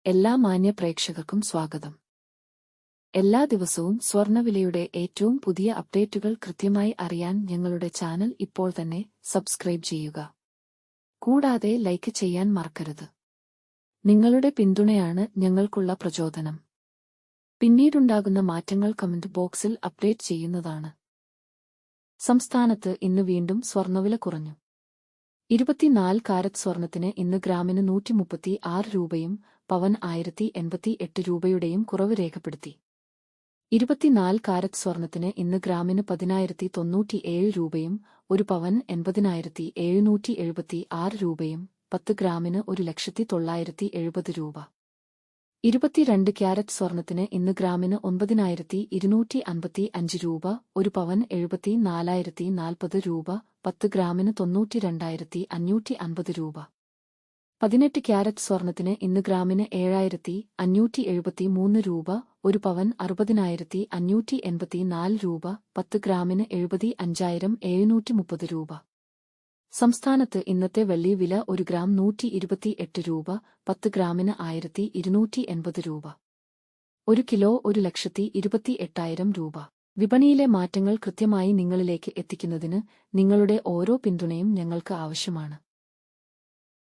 എല്ലാ മാന്യ പ്രേക്ഷകർക്കും സ്വാഗതം. എല്ലാ ദിവസവും സ്വർണ്ണവിലയുടെ ഏറ്റവും പുതിയ അപ്ഡേറ്റുകൾ കൃത്യമായി അറിയാൻ ഞങ്ങളുടെ ചാനൽ ഇപ്പോൾ തന്നെ സബ്സ്ക്രൈബ് ചെയ്യുക. കൂടാതെ ലൈക്ക് ചെയ്യാൻ മറക്കരുത്. നിങ്ങളുടെ പിന്തുണയാണ് ഞങ്ങൾക്കുള്ള പ്രചോദനം. പിന്നീടുണ്ടാകുന്ന മാറ്റങ്ങൾ കമന്റ് ബോക്സിൽ അപ്ഡേറ്റ് ചെയ്യുന്നതാണ്. സംസ്ഥാനത്ത് ഇന്ന് വീണ്ടും സ്വർണ്ണവില കുറഞ്ഞു. 24 കാരറ്റ് സ്വർണത്തിന് ഇന്ന് ഗ്രാമിന് 136 രൂപയും പവൻ 1088 രൂപയുടെയും കുറവ് രേഖപ്പെടുത്തി. 24 കാരറ്റ് സ്വർണത്തിന് ഇന്ന് ഗ്രാമിന് 10,097 രൂപയും ഒരു പവൻ 80,776 രൂപയും 10 ഗ്രാമിന് 1,09,70 രൂപ. 22 ക്യാരറ്റ് സ്വർണത്തിന് ഇന്ന് ഗ്രാമിന് 9,255 രൂപ, ഒരു പവൻ 74,040 രൂപ, 10 ഗ്രാമിന് 92,550 രൂപ. 18 ക്യാരറ്റ് സ്വർണത്തിന് ഇന്ന് ഗ്രാമിന് 7,573 രൂപ, ഒരു പവൻ 60,584 രൂപ, 10 ഗ്രാമിന് 75,730 രൂപ. സംസ്ഥാനത്ത് ഇന്നത്തെ വെള്ളി വില 1 ഗ്രാം 128 രൂപ, 10 ഗ്രാമിന് 1,280 രൂപ. 1 കിലോ 1,28,000 രൂപ. വിപണിയിലെ മാറ്റങ്ങൾ കൃത്യമായി നിങ്ങളിലേക്ക് എത്തിക്കുന്നതിന് നിങ്ങളുടെ ഓരോ പിന്തുണയും ഞങ്ങൾക്ക് ആവശ്യമാണ്.